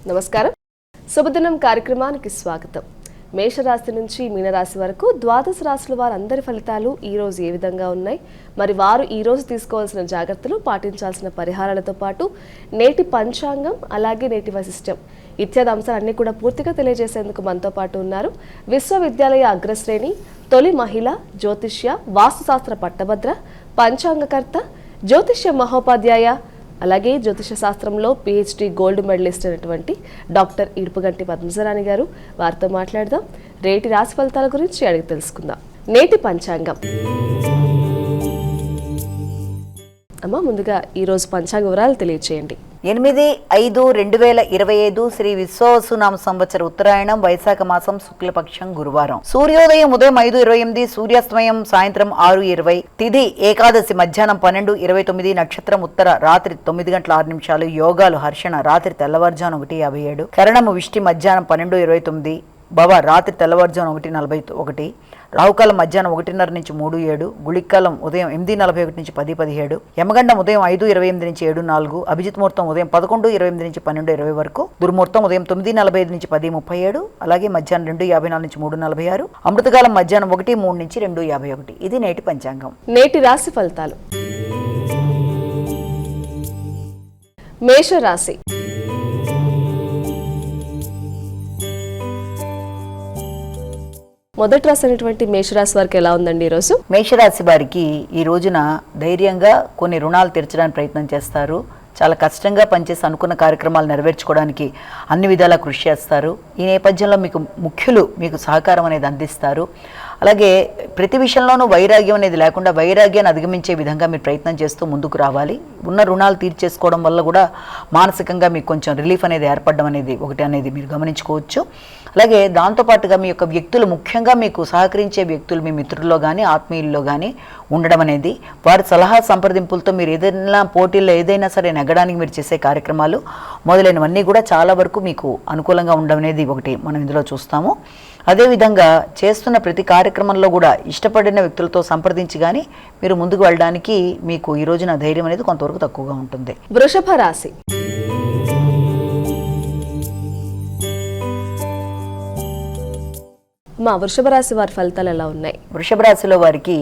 నమస్కారం. శుభదినం కార్యక్రమానికి స్వాగతం. మేషరాశి నుంచి మీనరాశి వరకు ద్వాదశ రాశుల వారందరి ఫలితాలు ఈ రోజు ఏ విధంగా ఉన్నాయి, మరి వారు ఈ రోజు తీసుకోవాల్సిన జాగ్రత్తలు, పాటించాల్సిన పరిహారాలతో పాటు నేటి పంచాంగం, అలాగే నేటి వశిష్టం ఇత్యాది అంశాలన్నీ కూడా పూర్తిగా తెలియజేసేందుకు మనతో పాటు ఉన్నారు విశ్వవిద్యాలయ అగ్రశ్రేణి, తొలి మహిళ, జ్యోతిష్య, వాస్తుశాస్త్ర పట్టభద్ర, పంచాంగకర్త, జ్యోతిష్య మహోపాధ్యాయ, అలాగే జ్యోతిష శాస్త్రంలో PhD గోల్డ్ మెడలిస్ట్ అయినటువంటి డాక్టర్ ఇడుపుగంటి పద్మజరాణి గారు. వారితో మాట్లాడదాం. రేటి రాశి ఫలితాల గురించి అడిగి తెలుసుకుందాం. నేటి పంచాంగం. అమ్మ, ముందుగా ఈ రోజు పంచాంగ వివరాలు తెలియచేయండి. 8/5/2025 శ్రీ విశ్వవసునామ సంవత్సర ఉత్తరాయణం, వైశాఖ మాసం, శుక్లపక్షం, గురువారం. సూర్యోదయం ఉదయం 5:28, సూర్యాస్తమయం సాయంత్రం 6:20, తిథి ఏకాదశి మధ్యాహ్నం 12:29, నక్షత్రం ఉత్తర రాత్రి 9:06, యోగాలు హర్షణ రాత్రి తెల్లవారుజామున 1:57, కరణము విష్టి మధ్యాహ్నం 12:29, భవ రాత్రి తెల్లవారుజామున 1:41, రాహుకాలం మధ్యాహ్నం 1:30 నుంచి 3:07, గుళికాలం ఉదయం 8:41 నుంచి 10:17, యమగండం ఉదయం 5:28 నుంచి 7:04, అభిజిత్ ముహూర్తం ఉదయం 11:28 నుంచి 12:20 వరకు, దుర్ముహూర్తం ఉదయం 9:45 నుంచి 10:37, అలాగే మధ్యాహ్నం 2:54 నుంచి 3:46, అమృతకాలం మధ్యాహ్నం 1:03 నుంచి 2:51. ఇది నేటి పంచాంగం. నేటి రాశి ఫలితాలు. మేషరాశి. మొదటి రాశి అయినటువంటి మేషరాశి వారికి ఎలా ఉందండి ఈరోజు? మేషరాశి వారికి ఈ రోజున ధైర్యంగా కొన్ని రుణాలు తీర్చడానికి ప్రయత్నం చేస్తారు. చాలా కష్టంగా పనిచేసి అనుకున్న కార్యక్రమాలు నెరవేర్చుకోవడానికి అన్ని విధాలా కృషి చేస్తారు. ఈ నేపథ్యంలో మీకు ముఖ్యులు మీకు సహకారం అనేది అందిస్తారు. అలాగే ప్రతి విషయంలోనూ వైరాగ్యం అనేది లేకుండా వైరాగ్యాన్ని అధిగమించే విధంగా మీరు ప్రయత్నం చేస్తూ ముందుకు రావాలి. ఉన్న రుణాలు తీర్చేసుకోవడం వల్ల కూడా మానసికంగా మీకు కొంచెం రిలీఫ్ అనేది ఏర్పడడం అనేది ఒకటి అనేది మీరు గమనించుకోవచ్చు. అలాగే దాంతోపాటుగా మీ యొక్క వ్యక్తులు, ముఖ్యంగా మీకు సహకరించే వ్యక్తులు మీ మిత్రుల్లో కానీ ఆత్మీయుల్లో కానీ ఉండడం అనేది, వారి సలహా సంప్రదింపులతో మీరు ఏదైనా పోటీల్లో ఏదైనా సరే నెగ్గడానికి మీరు చేసే కార్యక్రమాలు మొదలైనవన్నీ కూడా చాలా వరకు మీకు అనుకూలంగా ఉండడం అనేది ఒకటి మనం ఇందులో చూస్తాము. అదేవిధంగా చేస్తున్న ప్రతి కార్యక్రమంలో కూడా ఇష్టపడిన వ్యక్తులతో సంప్రదించి కానీ మీరు ముందుకు వెళ్ళడానికి మీకు ఈ రోజున ధైర్యం అనేది కొంతవరకు తక్కువగా ఉంటుంది. వృషభ రాశి. మా వృషభ రాశి వారి ఫలితాలు ఎలా ఉన్నాయి? వృషభ రాశిలో వారికి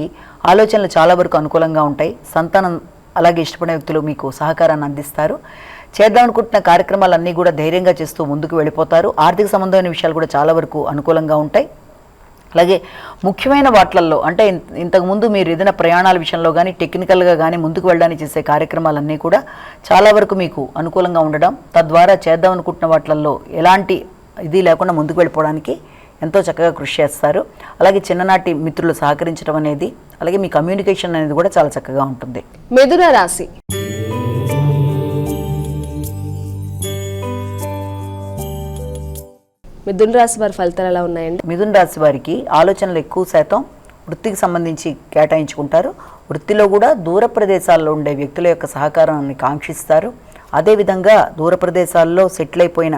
ఆలోచనలు చాలా వరకు అనుకూలంగా ఉంటాయి. సంతానం అలాగే ఇష్టపడిన వ్యక్తులు మీకు సహకారాన్ని అందిస్తారు. చేద్దాం అనుకుంటున్న కార్యక్రమాలన్నీ కూడా ధైర్యంగా చేస్తూ ముందుకు వెళ్ళిపోతారు. ఆర్థిక సంబంధమైన విషయాలు కూడా చాలా వరకు అనుకూలంగా ఉంటాయి. అలాగే ముఖ్యమైన వాటిల్లో అంటే ఇంతకుముందు మీరు ఏదైనా ప్రయాణాల విషయంలో కానీ టెక్నికల్గా కానీ ముందుకు వెళ్ళడానికి చేసే కార్యక్రమాలన్నీ కూడా చాలా వరకు మీకు అనుకూలంగా ఉండడం, తద్వారా చేద్దాం అనుకుంటున్న వాటిల్లో ఎలాంటి ఇది లేకుండా ముందుకు వెళ్ళిపోవడానికి ఎంతో చక్కగా కృషి చేస్తారు. అలాగే చిన్ననాటి మిత్రులు సహకరించడం అనేది, అలాగే మీ కమ్యూనికేషన్ అనేది కూడా చాలా చక్కగా ఉంటుంది. మిథున రాశి. మిథున రాశి వారి ఫలితాలు ఎలా ఉన్నాయండి? మిథున రాశి వారికి ఆలోచనలు ఎక్కువ శాతం వృత్తికి సంబంధించి కేటాయించుకుంటారు. వృత్తిలో కూడా దూర ప్రదేశాల్లో ఉండే వ్యక్తుల యొక్క సహకారాన్ని కాంక్షిస్తారు. అదేవిధంగా దూర ప్రదేశాల్లో సెటిల్ అయిపోయిన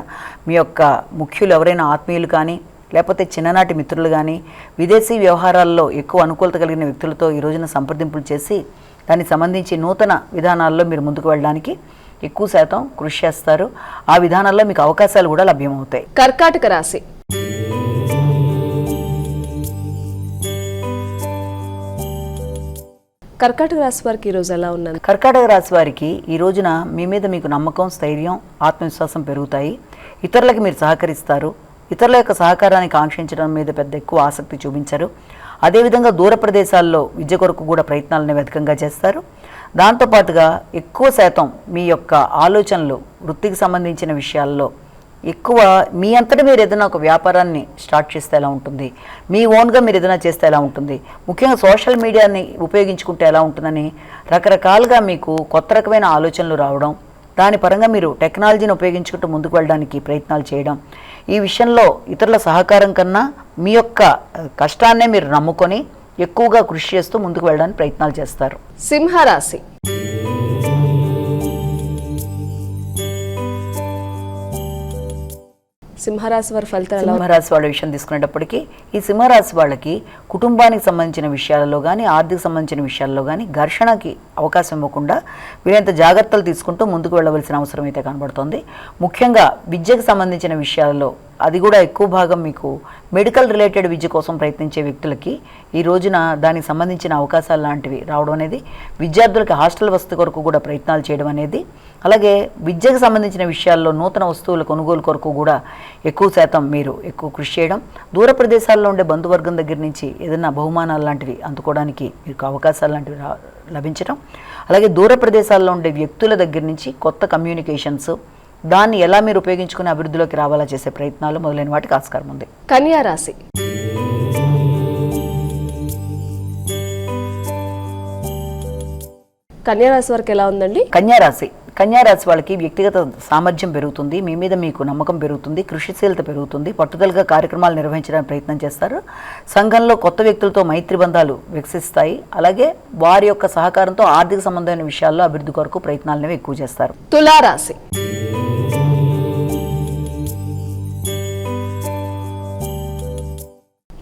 మీ యొక్క ముఖ్యులు ఎవరైనా ఆత్మీయులు కానీ లేకపోతే చిన్ననాటి మిత్రులు కానీ విదేశీ వ్యవహారాల్లో ఎక్కువ అనుకూలత కలిగిన వ్యక్తులతో ఈ రోజున సంప్రదింపులు చేసి దానికి సంబంధించి నూతన విధానాల్లో మీరు ముందుకు వెళ్ళడానికి ఎక్కువ శాతం కృషి చేస్తారు. ఆ విధానాల్లో మీకు అవకాశాలు కూడా లభ్యమవుతాయి. కర్కాటక రాశి. కర్కాటక రాశి వారికి ఈ రోజు ఎలా ఉన్నది? కర్కాటక రాశి వారికి ఈ రోజున మీ మీద మీకు నమ్మకం, స్థైర్యం, ఆత్మవిశ్వాసం పెరుగుతాయి. ఇతరులకి మీరు సహకరిస్తారు. ఇతరుల యొక్క సహకారాన్ని కాంక్షించడం మీద పెద్ద ఎక్కువ ఆసక్తి చూపించరు. అదేవిధంగా దూర ప్రదేశాల్లో విద్య కొరకు కూడా ప్రయత్నాలను అధికంగా చేస్తారు. దాంతోపాటుగా ఎక్కువ శాతం మీ యొక్క ఆలోచనలు వృత్తికి సంబంధించిన విషయాల్లో ఎక్కువ మీ అంతటా మీరు ఏదైనా ఒక వ్యాపారాన్ని స్టార్ట్ చేస్తే ఎలా ఉంటుంది, మీ ఓన్గా మీరు ఏదైనా చేస్తే ఎలా ఉంటుంది, ముఖ్యంగా సోషల్ మీడియాని ఉపయోగించుకుంటే ఎలా ఉంటుందని రకరకాలుగా మీకు కొత్త రకమైన ఆలోచనలు రావడం, దాని పరంగా మీరు టెక్నాలజీని ఉపయోగించుకుంటూ ముందుకు వెళ్ళడానికి ప్రయత్నాలు చేయడం, ఈ విషయంలో ఇతరుల సహకారం కన్నా మీ యొక్క కష్టాన్నే మీరు నమ్ముకొని ఎక్కువగా కృషి చేస్తూ ముందుకు వెళ్ళడానికి ప్రయత్నాలు చేస్తారు. సింహరాశి. సింహరాశి వారి ఫలితాలు. సింహరాశి వాళ్ళ విషయం తీసుకునేటప్పటికీ ఈ సింహరాశి వాళ్ళకి కుటుంబానికి సంబంధించిన విషయాలలో కానీ ఆర్థిక సంబంధించిన విషయాల్లో కానీ ఘర్షణకి అవకాశం ఇవ్వకుండా వీరంత జాగ్రత్తలు తీసుకుంటూ ముందుకు వెళ్ళవలసిన అవసరం అయితే కనబడుతోంది. ముఖ్యంగా విద్యకు సంబంధించిన విషయాల్లో అది కూడా ఎక్కువ భాగం మీకు మెడికల్ రిలేటెడ్ విద్య కోసం ప్రయత్నించే వ్యక్తులకి ఈ రోజున దానికి సంబంధించిన అవకాశాలు లాంటివి రావడం అనేది, విద్యార్థులకి హాస్టల్ వసతి కొరకు కూడా ప్రయత్నాలు చేయడం అనేది, అలాగే విద్యకు సంబంధించిన విషయాల్లో నూతన వస్తువుల కొనుగోలు కొరకు కూడా ఎక్కువ శాతం మీరు ఎక్కువ కృషి చేయడం, దూర ప్రదేశాల్లో ఉండే బంధువర్గం దగ్గర నుంచి ఏదైనా బహుమానాలు లాంటివి అందుకోవడానికి మీకు అవకాశాలు లాంటివి లభించడం, అలాగే దూర ప్రదేశాల్లో ఉండే వ్యక్తుల దగ్గర నుంచి కొత్త కమ్యూనికేషన్స్, దాన్ని ఎలా మీరు ఉపయోగించుకుని అభివృద్ధిలోకి రావాలా చేసే ప్రయత్నాలు మొదలైన వాటికి ఆస్కారం ఉంది. కన్యా రాశి. కన్యా రాశి వరకు ఎలా ఉందండి? కన్యా రాశి వాళ్ళకి వ్యక్తిగత సామర్థ్యం పెరుగుతుంది, మీ మీద మీకు నమ్మకం పెరుగుతుంది, కృషిశీలత పెరుగుతుంది, పట్టుదలగా కార్యక్రమాలు నిర్వహించడానికి ప్రయత్నం చేస్తారు. సంఘంలో కొత్త వ్యక్తులతో మైత్రి బంధాలు వికసిస్తాయి. అలాగే వారి యొక్క సహకారంతో ఆర్థిక సంబంధమైన విషయాల్లో అభివృద్ధి కొరకు ప్రయత్నాలను ఎక్కువ చేస్తారు. తులారాశి.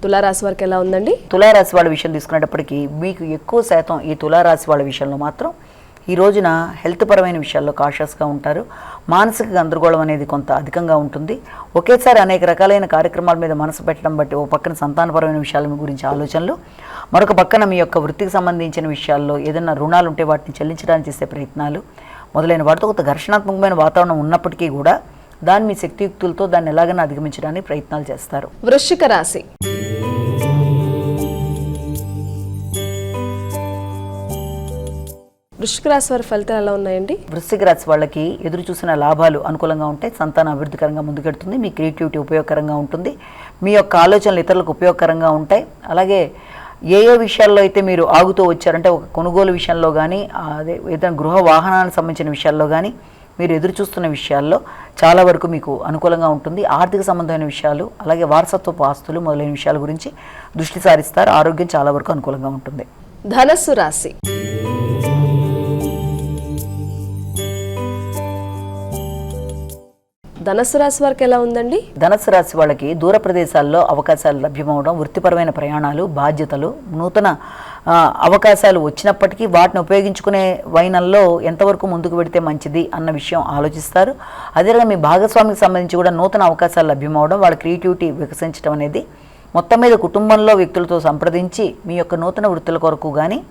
తులారాశి వరకు ఎలా ఉందండి? తులారాశి వాళ్ళ విషయం తీసుకునేటప్పటికీ మీకు ఎక్కువ శాతం ఈ తులారాశి వాళ్ళ విషయంలో మాత్రం ఈ రోజున హెల్త్ పరమైన విషయాల్లో కాషియస్గా ఉంటారు. మానసిక గందరగోళం అనేది కొంత అధికంగా ఉంటుంది. ఒకేసారి అనేక రకాలైన కార్యక్రమాల మీద మనసు పెట్టడం బట్టి ఓ పక్కన సంతానపరమైన విషయాల గురించి ఆలోచనలు, మరొక పక్కన మీ యొక్క వృత్తికి సంబంధించిన విషయాల్లో ఏదైనా రుణాలు ఉంటే వాటిని చెల్లించడానికి చేసే ప్రయత్నాలు మొదలైన వాటితో కొంత ఘర్షణాత్మకమైన వాతావరణం ఉన్నప్పటికీ కూడా దాన్ని మీ శక్తియుక్తులతో దాన్ని ఎలాగైనా అధిగమించడానికి ప్రయత్నాలు చేస్తారు. వృశ్చిక రాశి. వృశ్చిక రాశి వారి ఫలితాలు ఎలా ఉన్నాయండి? వృశ్చిక రాశి వాళ్ళకి ఎదురు చూసిన లాభాలు అనుకూలంగా ఉంటాయి, సంతాన అభివృద్ధికరంగా ముందుకెడుతుంది, మీ క్రియేటివిటీ ఉపయోగకరంగా ఉంటుంది, మీ యొక్క ఆలోచనలు ఇతరులకు ఉపయోగకరంగా ఉంటాయి. అలాగే ఏ విషయాల్లో అయితే మీరు ఆగుతూ వచ్చారంటే ఒక కొనుగోలు విషయంలో కానీ, అదే ఏదైనా గృహ వాహనానికి సంబంధించిన విషయాల్లో కానీ మీరు ఎదురు చూస్తున్న విషయాల్లో చాలా వరకు మీకు అనుకూలంగా ఉంటుంది. ఆర్థిక సంబంధమైన విషయాలు, అలాగే వారసత్వపు ఆస్తులు మొదలైన విషయాల గురించి దృష్టి సారిస్తారు. ఆరోగ్యం చాలా వరకు అనుకూలంగా ఉంటుంది. ధనస్సు రాశి. ధనస్సు రాశి వారికి ఎలా ఉందండి? ధనస్సు రాశి వాళ్ళకి దూర ప్రదేశాల్లో అవకాశాలు లభ్యమవడం, వృత్తిపరమైన ప్రయాణాలు, బాధ్యతలు, నూతన అవకాశాలు వచ్చినప్పటికీ వాటిని ఉపయోగించుకునే వైనంలో ఎంతవరకు ముందుకు పెడితే మంచిది అన్న విషయం ఆలోచిస్తారు. అదేవిధంగా మీ భాగస్వామికి సంబంధించి కూడా నూతన అవకాశాలు లభ్యమవడం, వాళ్ళ క్రియేటివిటీ వికసించడం అనేది మొత్తం మీద కుటుంబంలో వ్యక్తులతో సంప్రదించి మీ యొక్క నూతన వృత్తుల కొరకు కానీ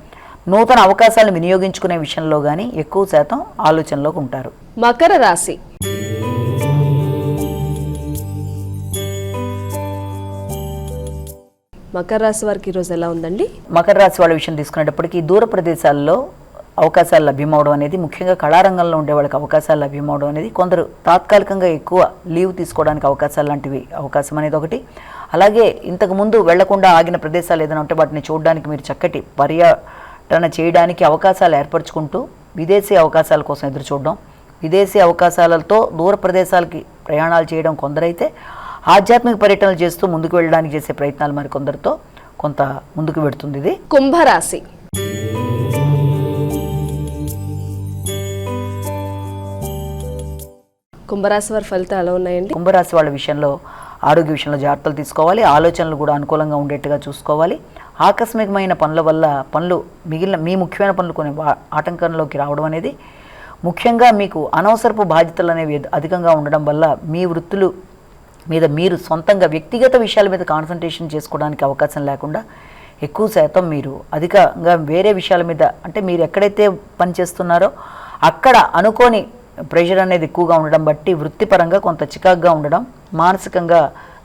నూతన అవకాశాలను వినియోగించుకునే విషయంలో కానీ ఎక్కువ శాతం ఆలోచనలోకి ఉంటారు. మకర రాశి. మకర రాశి వారికి ఈరోజు ఎలా ఉందండి? మకర రాశి వాళ్ళ విషయం తీసుకునేటప్పటికీ దూర ప్రదేశాల్లో అవకాశాలు లభ్యమవడం అనేది, ముఖ్యంగా కళారంగంలో ఉండే వాళ్ళకి అవకాశాలు లభ్యమవడం అనేది, కొందరు తాత్కాలికంగా ఎక్కువ లీవ్ తీసుకోవడానికి అవకాశాలు లాంటివి అవకాశం అనేది ఒకటి. అలాగే ఇంతకుముందు వెళ్లకుండా ఆగిన ప్రదేశాలు ఏదైనా ఉంటే వాటిని చూడడానికి మీరు చక్కటి పర్యటన చేయడానికి అవకాశాలు ఏర్పరచుకుంటూ విదేశీ అవకాశాల కోసం ఎదురు చూడడం, విదేశీ అవకాశాలతో దూర ప్రదేశాలకి ప్రయాణాలు చేయడం కొందరైతే, ఆధ్యాత్మిక పర్యటనలు చేస్తూ ముందుకు వెళ్ళడానికి చేసే ప్రయత్నాలు మరి కొందరితో కొంత ముందుకు పెడుతుంది. ఇది కుంభరాశి. కుంభరాశి వారి ఫలితాలు ఎలా ఉన్నాయండి? కుంభరాశి వాళ్ళ విషయంలో ఆరోగ్య విషయంలో జాగ్రత్తలు తీసుకోవాలి, ఆలోచనలు కూడా అనుకూలంగా ఉండేట్టుగా చూసుకోవాలి. ఆకస్మికమైన పనుల వల్ల మిగిలిన మీ ముఖ్యమైన పనులు కొన్ని ఆటంకంలోకి రావడం అనేది, ముఖ్యంగా మీకు అనవసరపు బాధ్యతలు అనేవి అధికంగా ఉండడం వల్ల మీ వృత్తులు మీద మీరు సొంతంగా వ్యక్తిగత విషయాల మీద కాన్సన్ట్రేషన్ చేసుకోవడానికి అవకాశం లేకుండా ఎక్కువ శాతం మీరు అధికంగా వేరే విషయాల మీద, అంటే మీరు ఎక్కడైతే పనిచేస్తున్నారో అక్కడ అనుకోని ప్రెషర్ అనేది ఎక్కువగా ఉండడం బట్టి వృత్తిపరంగా కొంత చికాకుగా ఉండడం, మానసికంగా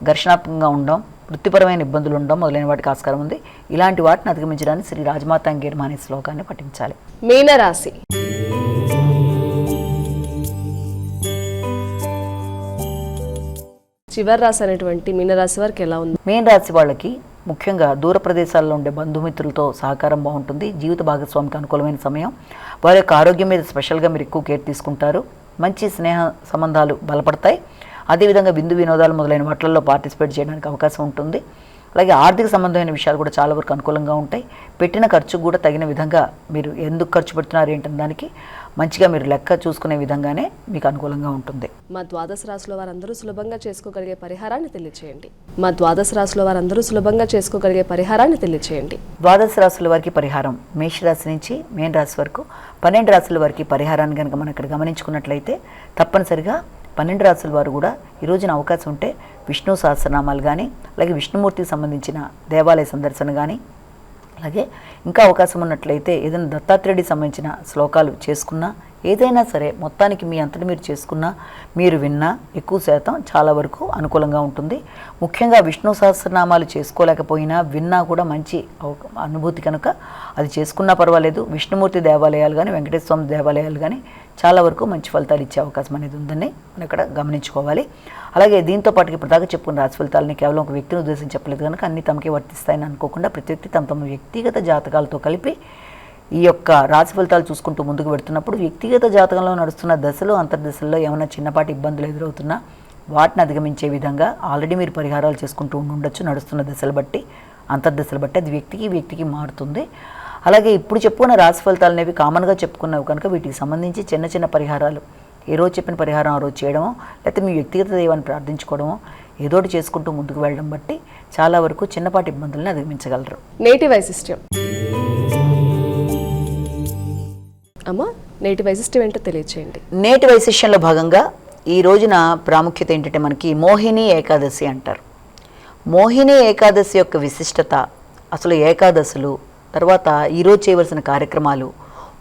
ఘర్షణాత్మకంగా ఉండడం, వృత్తిపరమైన ఇబ్బందులు ఉండడం మొదలైన వాటికి ఆస్కారం ఉంది. ఇలాంటి వాటిని అధిగమించడానికి శ్రీ రాజమాతాంగీర్మ అనే శ్లోకాన్ని పఠించాలి. మీనరాశి. చివరి రాశి అనేటువంటి మీనరాశి వారికి ఎలా ఉంది? మీనరాశి వాళ్ళకి ముఖ్యంగా దూర ప్రదేశాల్లో ఉండే బంధుమిత్రులతో సహకారం బాగుంటుంది. జీవిత భాగస్వామికి అనుకూలమైన సమయం. వారి యొక్క ఆరోగ్యం మీద స్పెషల్గా మీరు ఎక్కువ కేర్ తీసుకుంటారు. మంచి స్నేహ సంబంధాలు బలపడతాయి. అదేవిధంగా విందు వినోదాలు మొదలైన వాటిల్లో పార్టిసిపేట్ చేయడానికి అవకాశం ఉంటుంది. అలాగే ఆర్థిక సంబంధమైన విషయాలు కూడా చాలా వరకు అనుకూలంగా ఉంటాయి. పెట్టిన ఖర్చుకు కూడా తగిన విధంగా మీరు ఎందుకు ఖర్చు పెడుతున్నారు ఏంటనే దానికి మంచిగా మీరు లెక్క చూసుకునే విధంగానే మీకు అనుకూలంగా ఉంటుంది. మా ద్వాదశ రాశుల వారందరూ సులభంగా చేసుకోగలిగే పరిహారాన్ని తెలియచేయండి. మా ద్వాదశ రాశుల వారందరూ సులభంగా చేసుకోగలిగే పరిహారాన్ని తెలియచేయండి. ద్వాదశ రాశుల వారికి పరిహారం మేషరాశి నుంచి మీన రాశి వరకు 12 రాశుల వారికి పరిహారాన్ని కనుక మనం ఇక్కడ గమనించుకున్నట్లయితే తప్పనిసరిగా 12 రాశుల వారు కూడా ఈ రోజున అవకాశం ఉంటే విష్ణు సహస్రనామాలు కానీ, అలాగే విష్ణుమూర్తికి సంబంధించిన దేవాలయ సందర్శన కానీ, అలాగే ఇంకా అవకాశం ఉన్నట్లయితే ఏదైనా దత్తాత్రేయుడికి సంబంధించిన శ్లోకాలు చేసుకున్నా, ఏదైనా సరే మొత్తానికి మీ అంతటి మీరు చేసుకున్నా, మీరు విన్నా ఎక్కువ శాతం చాలా వరకు అనుకూలంగా ఉంటుంది. ముఖ్యంగా విష్ణు సహస్రనామాలు చేసుకోలేకపోయినా విన్నా కూడా మంచి అనుభూతి కనుక అది చేసుకున్నా పర్వాలేదు. విష్ణుమూర్తి దేవాలయాలు కానీ, వెంకటేశ్వర స్వామి దేవాలయాలు కానీ చాలా వరకు మంచి ఫలితాలు ఇచ్చే అవకాశం అనేది ఉందని మనం ఇక్కడ గమనించుకోవాలి. అలాగే దీంతో పాటు ఇప్పటిదాకా చెప్పుకున్న రాశి ఫలితాలని కేవలం ఒక వ్యక్తిని ఉద్దేశించి చెప్పలేదు కనుక అన్ని తమకే వర్తిస్తాయని అనుకోకుండా ప్రతి వ్యక్తి తమ వ్యక్తిగత జాతకాలతో కలిపి ఈ యొక్క రాశి ఫలితాలు చూసుకుంటూ ముందుకు పెడుతున్నప్పుడు వ్యక్తిగత జాతకంలో నడుస్తున్న దశలు అంతర్దశల్లో ఏమైనా చిన్నపాటి ఇబ్బందులు ఎదురవుతున్నా వాటిని అధిగమించే విధంగా ఆల్రెడీ మీరు పరిహారాలు చేసుకుంటూ ఉండొచ్చు. నడుస్తున్న దశలు బట్టి, అంతర్దశలు బట్టి అది వ్యక్తికి మారుతుంది. అలాగే ఇప్పుడు చెప్పుకున్న రాశి ఫలితాలు అనేవి కామన్గా చెప్పుకున్నవి కనుక వీటికి సంబంధించి చిన్న చిన్న పరిహారాలు ఏ రోజు చెప్పిన పరిహారం ఆ రోజు చేయడమో, లేకపోతే మీ వ్యక్తిగత దైవాన్ని ప్రార్థించుకోవడమో ఏదోటి చేసుకుంటూ ముందుకు వెళ్ళడం బట్టి చాలా వరకు చిన్నపాటి ఇబ్బందులను అధిగమించగలరు. నేటి వైశిష్ట్యం అమ్మా, నేటి వైశిష్ట్యం ఏంటో తెలియచేయండి. నేటి వైశిష్ట్యంలో భాగంగా ఈ రోజున ప్రాముఖ్యత ఏంటంటే మనకి మోహిని ఏకాదశి అంటారు. మోహిని ఏకాదశి యొక్క విశిష్టత, అసలు ఏకాదశులు, తర్వాత ఈరోజు చేయవలసిన కార్యక్రమాలు,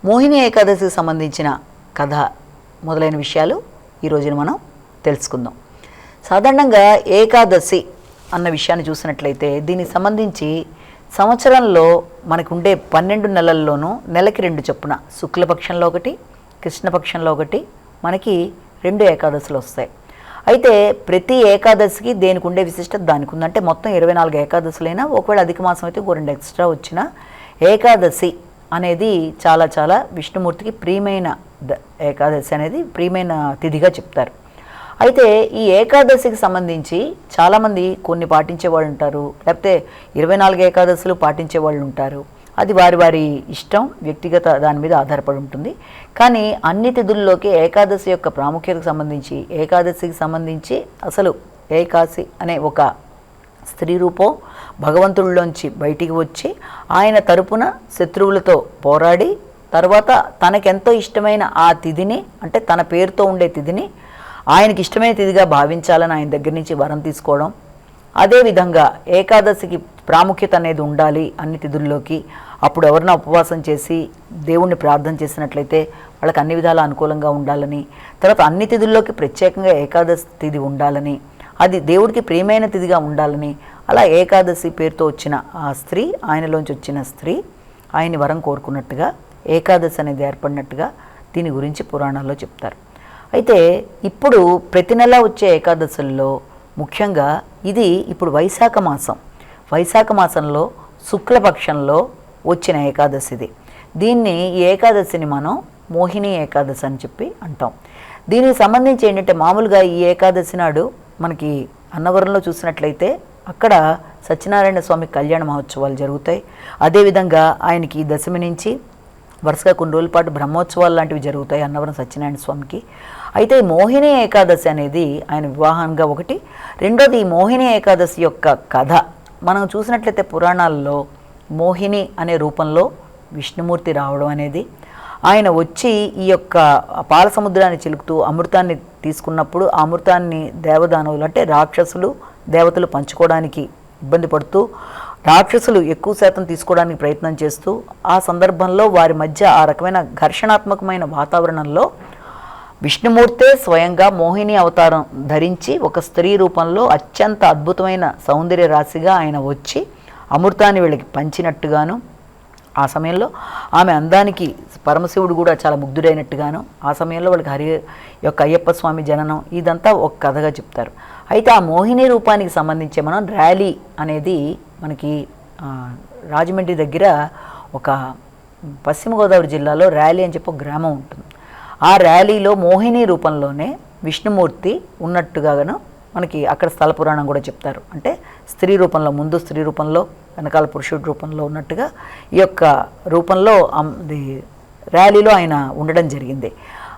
మోహిని ఏకాదశికి సంబంధించిన కథ మొదలైన విషయాలు ఈ రోజున మనం తెలుసుకుందాం. సాధారణంగా ఏకాదశి అన్న విషయాన్ని చూసినట్లయితే దీనికి సంబంధించి సంవత్సరంలో మనకు ఉండే 12 నెలల్లోనూ నెలకి 2 చొప్పున శుక్లపక్షంలో ఒకటి, కృష్ణపక్షంలో ఒకటి మనకి 2 ఏకాదశులు వస్తాయి. అయితే ప్రతి ఏకాదశికి దేనికి ఉండే విశిష్టత దానికి ఉందంటే మొత్తం 24 ఏకాదశులైనా ఒకవేళ అధిక మాసం అయితే 2 ఎక్స్ట్రా వచ్చిన ఏకాదశి అనేది చాలా చాలా విష్ణుమూర్తికి ప్రియమైన ఏకాదశి అనేది ప్రియమైన తిథిగా చెప్తారు. అయితే ఈ ఏకాదశికి సంబంధించి చాలామంది కొన్ని పాటించే వాళ్ళు ఉంటారు, లేకపోతే 24 ఏకాదశులు పాటించే వాళ్ళు ఉంటారు. అది వారి వారి ఇష్టం, వ్యక్తిగత దాని మీద ఆధారపడి ఉంటుంది. కానీ అన్ని తిథుల్లోకి ఏకాదశి యొక్క ప్రాముఖ్యతకు సంబంధించి, ఏకాదశికి సంబంధించి అసలు ఏకాశి అనే ఒక స్త్రీ రూపం భగవంతుడిలోంచి బయటికి వచ్చి ఆయన తరపున శత్రువులతో పోరాడి తర్వాత తనకెంతో ఇష్టమైన ఆ తిథిని, అంటే తన పేరుతో ఉండే తిథిని ఆయనకి ఇష్టమైన తిథిగా భావించాలని ఆయన దగ్గర నుంచి వరం తీసుకోవడం. అదేవిధంగా ఏకాదశికి ప్రాముఖ్యత అనేది ఉండాలి అన్ని తిథుల్లోకి. అప్పుడు ఎవరైనా ఉపవాసం చేసి దేవుణ్ణి ప్రార్థన చేసినట్లయితే వాళ్ళకి అన్ని విధాలా అనుకూలంగా ఉండాలని, తర్వాత అన్ని తిథుల్లోకి ప్రత్యేకంగా ఏకాదశి తిథి ఉండాలని, అది దేవుడికి ప్రియమైన తిథిగా ఉండాలని, అలా ఏకాదశి పేరుతో వచ్చిన ఆ స్త్రీ, ఆయనలోంచి వచ్చిన స్త్రీ ఆయన్ని వరం కోరుకున్నట్టుగా ఏకాదశి అనేది ఏర్పడినట్టుగా దీని గురించి పురాణాల్లో చెప్తారు. అయితే ఇప్పుడు ప్రతి నెల వచ్చే ఏకాదశుల్లో ముఖ్యంగా ఇది ఇప్పుడు వైశాఖ మాసంలో శుక్లపక్షంలో వచ్చిన ఏకాదశిది. దీన్ని ఈ ఏకాదశిని మనం మోహిని ఏకాదశి అని చెప్పి అంటాం. దీనికి సంబంధించి ఏంటంటే మామూలుగా ఈ ఏకాదశి నాడు మనకి అన్నవరంలో చూసినట్లయితే అక్కడ సత్యనారాయణ స్వామి కళ్యాణ మహోత్సవాలు జరుగుతాయి. అదేవిధంగా ఆయనకి దశమి నుంచి వరుసగా కొన్ని రోజుల పాటు బ్రహ్మోత్సవాలు లాంటివి జరుగుతాయి అన్నవరం సత్యనారాయణ స్వామికి. అయితే మోహిని ఏకాదశి అనేది ఆయన వివాహంగా ఒకటి. రెండోది ఈ మోహిని ఏకాదశి యొక్క కథ మనం చూసినట్లయితే పురాణాల్లో మోహిని అనే రూపంలో విష్ణుమూర్తి రావడం అనేది, ఆయన వచ్చి ఈ యొక్క పాల సముద్రాన్ని చిలుకుతూ అమృతాన్ని తీసుకున్నప్పుడు ఆ అమృతాన్ని దేవదానవులు అంటే రాక్షసులు దేవతలు పంచుకోవడానికి ఇబ్బంది పడుతూ రాక్షసులు ఎక్కువ శాతం తీసుకోవడానికి ప్రయత్నం చేస్తూ ఆ సందర్భంలో వారి మధ్య ఆ రకమైన ఘర్షణాత్మకమైన వాతావరణంలో విష్ణుమూర్తే స్వయంగా మోహిని అవతారం ధరించి ఒక స్త్రీ రూపంలో అత్యంత అద్భుతమైన సౌందర్య రాశిగా ఆయన వచ్చి అమృతాన్ని వీళ్ళకి పంచినట్టుగాను, ఆ సమయంలో ఆమె అందానికి పరమశివుడు కూడా చాలా ముగ్ధుడైనట్టుగాను, ఆ సమయంలో వాళ్ళకి హరి యొక్క అయ్యప్ప స్వామి జననం ఇదంతా ఒక కథగా చెప్తారు. అయితే ఆ మోహిని రూపానికి సంబంధించి మనం ర్యాలీ అనేది మనకి రాజమండ్రి దగ్గర ఒక పశ్చిమ గోదావరి జిల్లాలో ర్యాలీ అని చెప్పి ఒక గ్రామం ఉంటుంది. ఆ ర్యాలీలో మోహిని రూపంలోనే విష్ణుమూర్తి ఉన్నట్టుగాను మనకి అక్కడ స్థల పురాణం కూడా చెప్తారు. అంటే స్త్రీ రూపంలో, ముందు స్త్రీ రూపంలో వెనకాల పురుషుడి రూపంలో ఉన్నట్టుగా ఈ యొక్క రూపంలో ర్యాలీలో ఆయన ఉండడం జరిగింది.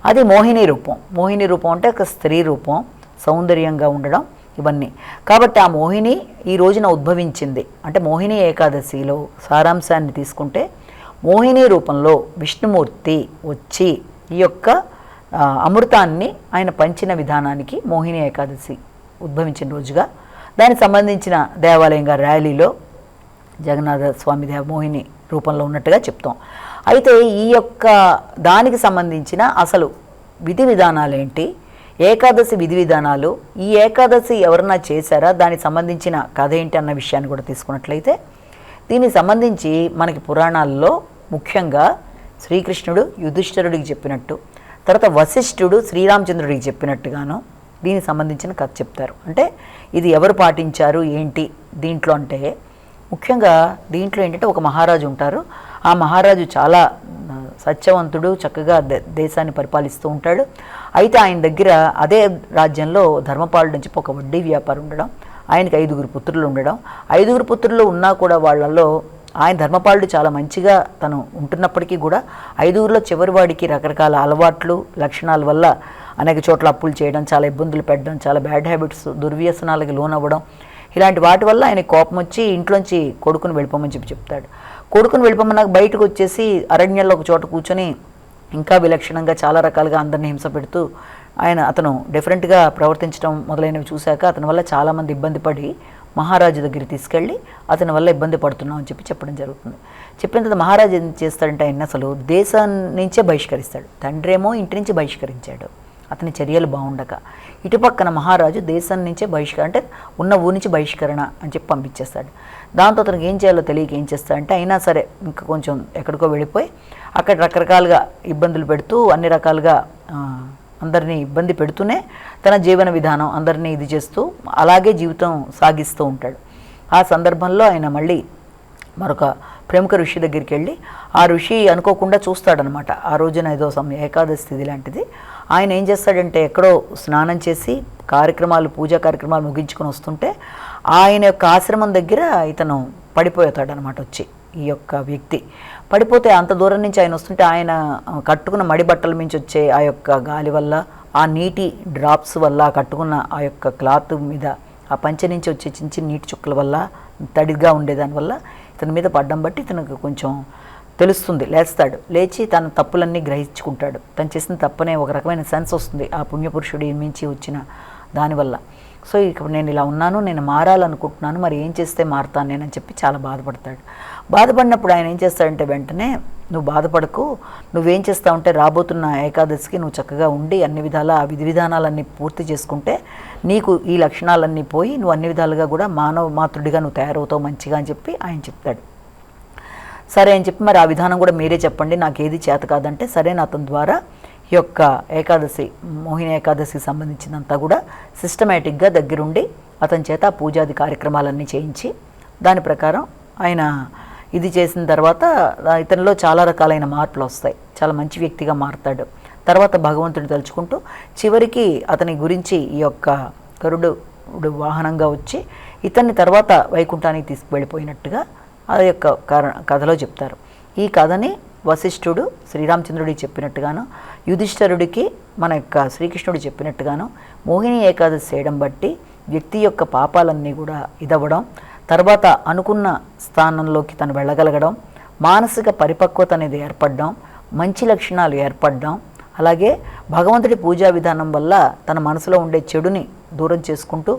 అది మోహిని రూపం. మోహిని రూపం అంటే ఒక స్త్రీ రూపం, సౌందర్యంగా ఉండడం ఇవన్నీ. కాబట్టి ఆ మోహిని ఈ రోజున ఉద్భవించింది. అంటే మోహిని ఏకాదశిలో సారాంశాన్ని తీసుకుంటే మోహిని రూపంలో విష్ణుమూర్తి వచ్చి ఈ యొక్క అమృతాన్ని ఆయన పంచిన విధానానికి మోహిని ఏకాదశి ఉద్భవించిన రోజుగా, దానికి సంబంధించిన దేవాలయంగా ర్యాలీలో జగన్నాథ స్వామి మోహిని రూపంలో ఉన్నట్టుగా చెప్తాం. అయితే ఈ యొక్క దానికి సంబంధించిన అసలు విధి విధానాలు ఏంటి, ఏకాదశి విధి విధానాలు, ఈ ఏకాదశి ఎవరన్నా చేశారా, దానికి సంబంధించిన కథ ఏంటి అన్న విషయాన్ని కూడా తీసుకున్నట్లయితే దీనికి సంబంధించి మనకి పురాణాల్లో ముఖ్యంగా శ్రీకృష్ణుడు యుధిష్ఠిరుడికి చెప్పినట్టు, తర్వాత వశిష్ఠుడు శ్రీరామచంద్రుడికి చెప్పినట్టుగాను దీనికి సంబంధించిన కథ చెప్తారు. అంటే ఇది ఎవరు పాటించారు ఏంటి దీంట్లో అంటే ముఖ్యంగా దీంట్లో ఏంటంటే ఒక మహారాజు ఉంటారు. ఆ మహారాజు చాలా సత్యవంతుడు, చక్కగా దేశాన్ని పరిపాలిస్తూ ఉంటాడు. అయితే ఆయన దగ్గర అదే రాజ్యంలో ధర్మపాలుడు అని చెప్పి ఒక వడ్డీ వ్యాపారి ఉండడం, ఆయనకి 5 పుత్రులు ఉండడం. 5 పుత్రులు ఉన్నా కూడా వాళ్ళల్లో ఆయన ధర్మపాలుడు చాలా మంచిగా తను ఉంటున్నప్పటికీ కూడా 5లో చివరి వాడికి రకరకాల అలవాట్లు, లక్షణాల వల్ల అనేక చోట్ల అప్పులు చేయడం, చాలా ఇబ్బందులు పెట్టడం, చాలా బ్యాడ్ హ్యాబిట్స్, దుర్వ్యసనాలకి లోనవ్వడం, ఇలాంటి వాటి వల్ల ఆయన కోపం వచ్చి ఇంట్లోంచి కొడుకుని వెళ్ళిపోమని చెప్తాడు. కొడుకుని వెళ్ళిపోమన్నాక బయటకు వచ్చేసి అరణ్యంలో ఒక చోట కూర్చొని ఇంకా విలక్షణంగా చాలా రకాలుగా అందరినీ హింస పెడుతూ అతను డిఫరెంట్గా ప్రవర్తించడం మొదలైనవి చూశాక అతని వల్ల చాలామంది ఇబ్బంది పడి మహారాజు దగ్గరికి తీసుకెళ్ళి అతని వల్ల ఇబ్బంది పడుతున్నాం అని చెప్పడం జరుగుతుంది. చెప్పిన తర్వాత మహారాజు ఏం చేస్తాడంటే ఆయన అసలు దేశం నుంచే బహిష్కరిస్తాడు. తండ్రేమో ఇంటి నుంచి బహిష్కరించాడు అతని చర్యలు బాగుండక, ఇటుపక్కన మహారాజు దేశం నుంచే అంటే ఉన్న ఊరి నుంచి బహిష్కరణ అని చెప్పి పంపించేస్తాడు. దాంతో అతనికి ఏం చేయాలో తెలియక ఏం చేస్తాడంటే అయినా సరే ఇంకా కొంచెం ఎక్కడికో వెళ్ళిపోయి అక్కడ రకరకాలుగా ఇబ్బందులు పెడుతూ అన్ని రకాలుగా అందరినీ ఇబ్బంది పెడుతూనే తన జీవన విధానం అందరినీ ఇది చేస్తూ అలాగే జీవితం సాగిస్తూ ఉంటాడు. ఆ సందర్భంలో ఆయన మళ్ళీ మరొక ప్రముఖ ఋషి దగ్గరికి వెళ్ళి ఆ ఋషి అనుకోకుండా చూస్తాడనమాట. ఆ రోజున ఏదో ఏకాదశి తిథి లాంటిది. ఆయన ఏం చేస్తాడంటే ఎక్కడో స్నానం చేసి పూజా కార్యక్రమాలు ముగించుకొని వస్తుంటే ఆయన యొక్క ఆశ్రమం దగ్గర ఇతను పడిపోతాడనమాట. వచ్చి ఈ యొక్క వ్యక్తి పడిపోతే అంత దూరం నుంచి ఆయన వస్తుంటే ఆయన కట్టుకున్న మడి బట్టల నుంచి వచ్చే ఆ యొక్క గాలి వల్ల, ఆ నీటి డ్రాప్స్ వల్ల, కట్టుకున్న ఆ యొక్క క్లాత్ మీద ఆ పంచె నుంచి వచ్చే చిన్న చిన్న నీటి చుక్కల వల్ల, తడిగా ఉండేదానివల్ల ఇతని మీద పడ్డం బట్టి ఇతనికి కొంచెం తెలుస్తుంది. లేస్తాడు, లేచి తన తప్పులన్నీ గ్రహించుకుంటాడు. తను చేసిన తప్పనే ఒక రకమైన సెన్స్ వస్తుంది ఆ పుణ్యపురుషుడి మించి వచ్చిన దానివల్ల. సో ఇక నేను ఇలా ఉన్నాను, నేను మారాలనుకుంటున్నాను, మరి ఏం చేస్తే మారుతాను నేనని చెప్పి చాలా బాధపడతాడు. బాధపడినప్పుడు ఆయన ఏం చేస్తాడంటే వెంటనే నువ్వు బాధపడకు, నువ్వేం చేస్తావంటే రాబోతున్న ఏకాదశికి నువ్వు చక్కగా ఉండి అన్ని విధాల ఆ విధి విధానాలన్నీ పూర్తి చేసుకుంటే నీకు ఈ లక్షణాలన్నీ పోయి నువ్వు అన్ని విధాలుగా కూడా మానవ మాతృడిగా నువ్వు తయారవుతావు మంచిగా అని చెప్పి ఆయన చెప్తాడు. సరే అని చెప్పి మరి ఆ విధానం కూడా మీరే చెప్పండి, నాకు ఏది చేత కాదంటే సరే అతని ద్వారా ఈ యొక్క ఏకాదశి మోహిని ఏకాదశికి సంబంధించినంతా కూడా సిస్టమేటిక్గా దగ్గరుండి అతని చేత పూజాది కార్యక్రమాలన్నీ చేయించి దాని ప్రకారం ఆయన ఇది చేసిన తర్వాత ఇతనిలో చాలా రకాలైన మార్పులు వస్తాయి. చాలా మంచి వ్యక్తిగా మారుతాడు. తర్వాత భగవంతుడిని తలుచుకుంటూ చివరికి అతని గురించి ఈ యొక్క గరుడు వాహనంగా వచ్చి ఇతన్ని తర్వాత వైకుంఠానికి తీసుకువెళ్ళిపోయినట్టుగా ఆ యొక్క కథలో చెప్తారు. ఈ కథని వశిష్ఠుడు శ్రీరామచంద్రుడికి చెప్పినట్టుగాను, యుధిష్ఠిరుడికి మన యొక్క శ్రీకృష్ణుడు చెప్పినట్టుగాను మోహిని ఏకాదశి చేయడం బట్టి వ్యక్తి యొక్క పాపాలన్నీ కూడా ఇదవ్వడం, తర్వాత అనుకున్న స్థానంలోకి తను వెళ్ళగలగడం, మానసిక పరిపక్వత అనేది ఏర్పడడం, మంచి లక్షణాలు ఏర్పడడం, అలాగే భగవంతుడి పూజా విధానం వల్ల తన మనసులో ఉండే చెడుని దూరం చేసుకుంటూ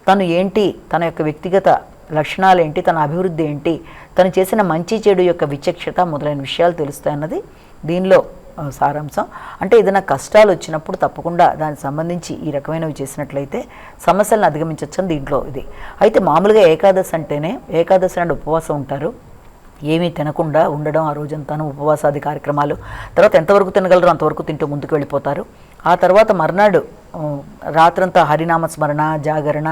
తను ఏంటి, తన యొక్క వ్యక్తిగత లక్షణాలు ఏంటి, తన అభివృద్ధి ఏంటి, తను చేసిన మంచి చెడు యొక్క విచక్షత మొదలైన విషయాలు తెలుస్తాయన్నది దీనిలో సారాంశం. అంటే ఏదైనా కష్టాలు వచ్చినప్పుడు తప్పకుండా దానికి సంబంధించి ఈ రకమైనవి చేసినట్లయితే సమస్యలను అధిగమించవచ్చని దీంట్లో ఇది. అయితే మామూలుగా ఏకాదశి అంటేనే ఏకాదశి నాడు ఉపవాసం ఉంటారు, ఏమీ తినకుండా ఉండడం, ఆ రోజంతాను ఉపవాసాది కార్యక్రమాలు, తర్వాత ఎంతవరకు తినగలరో అంతవరకు తింటూ ముందుకు వెళ్ళిపోతారు. ఆ తర్వాత మర్నాడు రాత్రంతా హరినామ స్మరణ, జాగరణ,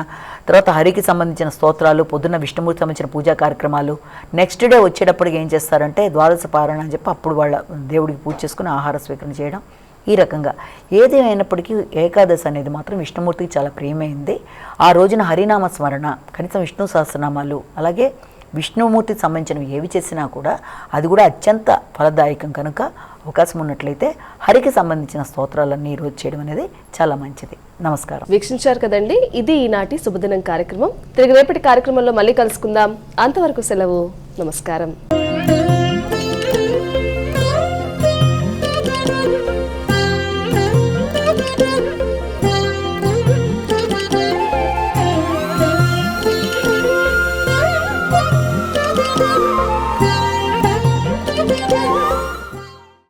తర్వాత హరికి సంబంధించిన స్తోత్రాలు, పొద్దున్న విష్ణుమూర్తి సంబంధించిన పూజా కార్యక్రమాలు. నెక్స్ట్ డే వచ్చేటప్పటికి ఏం చేస్తారంటే ద్వాదశ పారాయణ అని చెప్పి అప్పుడు వాళ్ళ దేవుడికి పూజ చేసుకుని ఆహార స్వీకరణ చేయడం, ఈ రకంగా ఏదేమైనప్పటికీ ఏకాదశి అనేది మాత్రం విష్ణుమూర్తికి చాలా ప్రియమైంది. ఆ రోజున హరినామ స్మరణ, కనీసం విష్ణు సహస్రనామాలు, అలాగే విష్ణుమూర్తికి సంబంధించినవి ఏవి చేసినా కూడా అది కూడా అత్యంత ఫలదాయకం కనుక అవకాశం ఉన్నట్లయితే హరికి సంబంధించిన స్తోత్రాలన్నీ ఈరోజు చేయడం అనేది చాలా మంచిది. నమస్కారం. వీక్షించారు కదండి, ఇది ఈనాటి శుభదినం కార్యక్రమం. తిరిగి రేపటి కార్యక్రమంలో మళ్ళీ కలుసుకుందాం. అంతవరకు సెలవు. నమస్కారం.